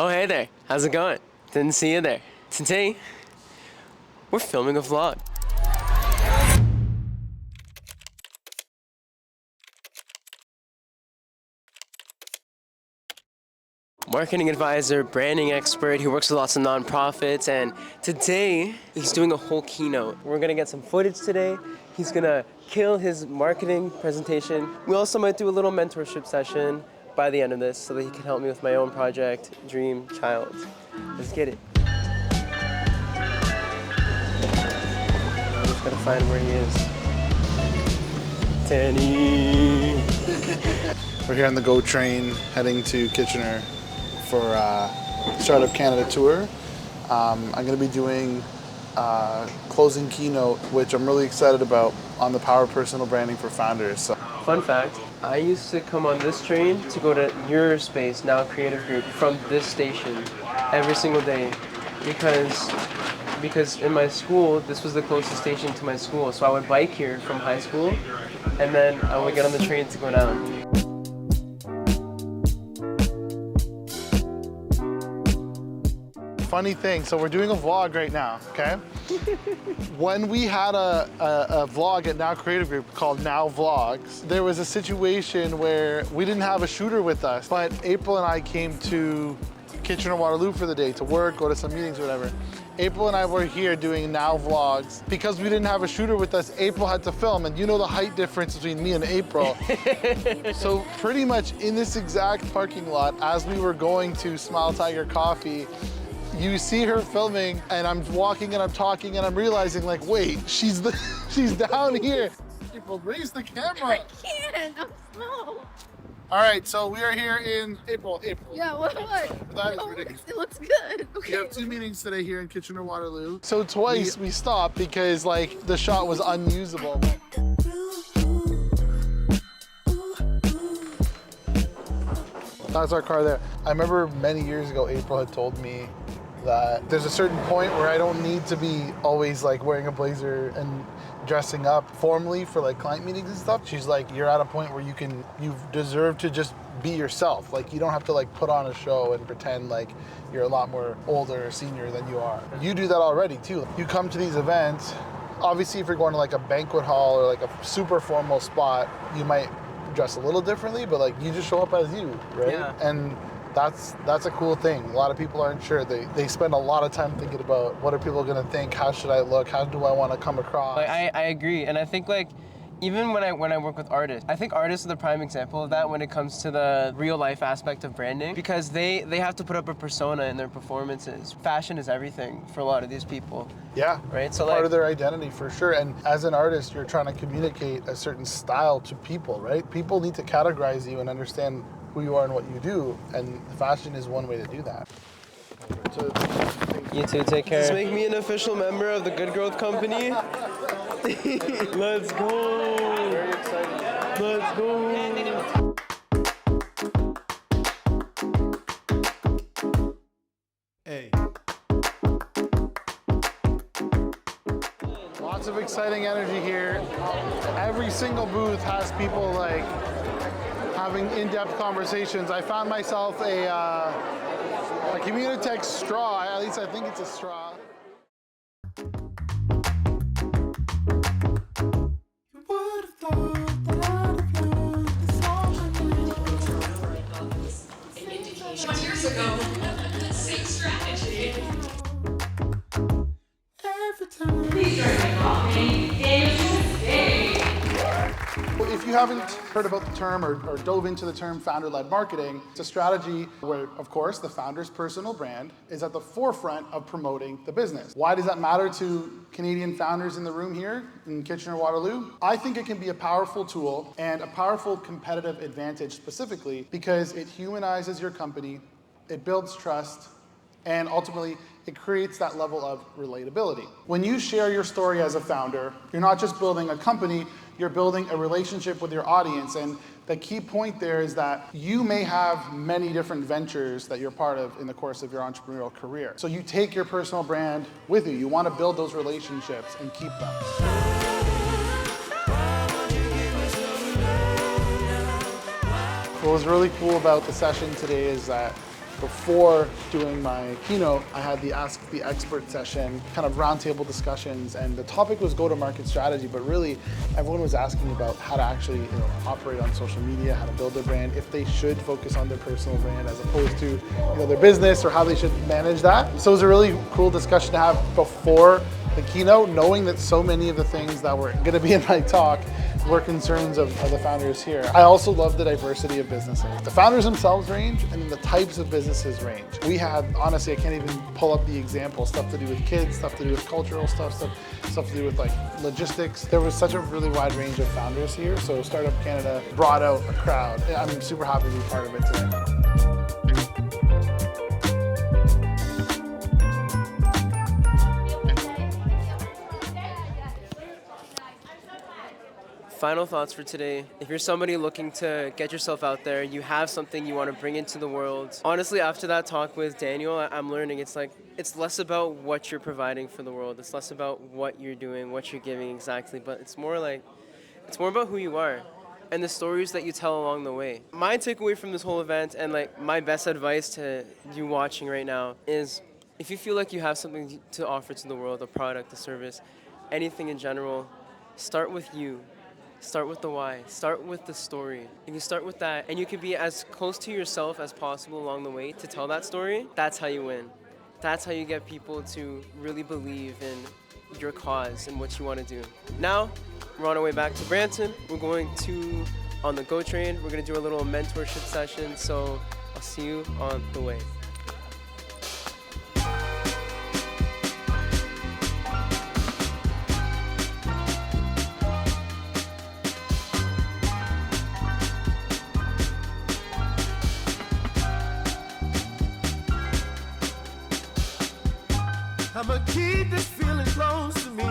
Oh, hey there. How's it going? Didn't see you there. Today, we're filming a vlog. Marketing advisor, branding expert, he works with lots of nonprofits, and today he's doing a whole keynote. We're gonna get some footage today. He's gonna kill his marketing presentation. We also might do a little mentorship session by the end of this so that he can help me with my own project, Dream Child. Let's get it. I'm just gonna find where he is. Danny. We're here on the GO train heading to Kitchener for Startup Canada tour. I'm going to be doing closing keynote, which I'm really excited about, on the power of personal branding for founders. So. Fun fact, I used to come on this train to go to Your Space, now Creative Group, from this station every single day because in my school, this was the closest station to my school. So I would bike here from high school and then I would get on the train to go down. Funny thing, so we're doing a vlog right now, okay? When we had a vlog at Now Creative Group called Now Vlogs, there was a situation where we didn't have a shooter with us, but April and I came to Kitchener-Waterloo for the day to work, go to some meetings, whatever. April and I were here doing Now Vlogs. Because we didn't have a shooter with us, April had to film, and you know the height difference between me and April. So pretty much in this exact parking lot, as we were going to Smile Tiger Coffee, you see her filming, and I'm walking and I'm talking and I'm realizing, like, wait, she's down here. April, raise the camera. I can't, I'm small. All right, so we are here in April. Yeah, what? That is ridiculous. It looks good. Okay. We have 2 meetings today here in Kitchener-Waterloo. So twice we stopped because, like, the shot was unusable. That's our car there. I remember many years ago, April had told me that there's a certain point where I don't need to be always like wearing a blazer and dressing up formally for like client meetings and stuff. She's like, you're at a point where you deserve to just be yourself. Like, you don't have to like put on a show and pretend like you're a lot more older or senior than you are. You do that already too. You come to these events, obviously if you're going to like a banquet hall or like a super formal spot, you might dress a little differently, but like you just show up as you, right? Yeah. And that's a cool thing. A lot of people aren't sure. They spend a lot of time thinking about what are people gonna think, how should I look, how do I want to come across. Like, I agree, and I think like even when I work with artists, I think artists are the prime example of that when it comes to the real life aspect of branding, because they have to put up a persona in their performances. Fashion is everything for a lot of these people. Yeah, right. So part like, of their identity for sure. And as an artist, you're trying to communicate a certain style to people, right? People need to categorize you and understand who you are and what you do, and fashion is one way to do that. So, you too, take care. Just make me an official member of the Good Growth Company. Let's go. very excited. Let's go. Hey. Lots of exciting energy here. Every single booth has people like having in-depth conversations. I found myself a Communitex straw. At least I think it's a straw. Years ago, same strategy. Please join my coffee. If you haven't heard about the term or dove into the term founder-led marketing, it's a strategy where, of course, the founder's personal brand is at the forefront of promoting the business. Why does that matter to Canadian founders in the room here in Kitchener-Waterloo? I think it can be a powerful tool and a powerful competitive advantage specifically because it humanizes your company, it builds trust, and ultimately, it creates that level of relatability. When you share your story as a founder, you're not just building a company, you're building a relationship with your audience. And the key point there is that you may have many different ventures that you're part of in the course of your entrepreneurial career. So you take your personal brand with you. You want to build those relationships and keep them. What was really cool about the session today is that Before doing my keynote, I had the Ask the Expert session, kind of roundtable discussions, and the topic was go-to-market strategy, but really everyone was asking about how to actually operate on social media, how to build their brand, if they should focus on their personal brand as opposed to their business, or how they should manage that. So it was a really cool discussion to have before the keynote, knowing that so many of the things that were going to be in my talk were concerns of the founders here. I also love the diversity of businesses. The founders themselves range, and then the types of businesses range. We had, honestly, I can't even pull up the example, stuff to do with kids, stuff to do with cultural stuff to do with like logistics. There was such a really wide range of founders here, so Startup Canada brought out a crowd. I'm super happy to be part of it today. Final thoughts for today. If you're somebody looking to get yourself out there, you have something you want to bring into the world. Honestly, after that talk with Daniel, I'm learning it's less about what you're providing for the world. It's less about what you're doing, what you're giving exactly, but it's more about who you are and the stories that you tell along the way. My takeaway from this whole event, and my best advice to you watching right now, is if you feel like you have something to offer to the world, a product, a service, anything in general, start with you. Start with the why. Start with the story. If you start with that, and you can be as close to yourself as possible along the way to tell that story, that's how you win. That's how you get people to really believe in your cause and what you want to do. Now, we're on our way back to Brampton. We're going on the GO train. We're going to do a little mentorship session, so I'll see you on the way. I'ma keep this feeling close to me.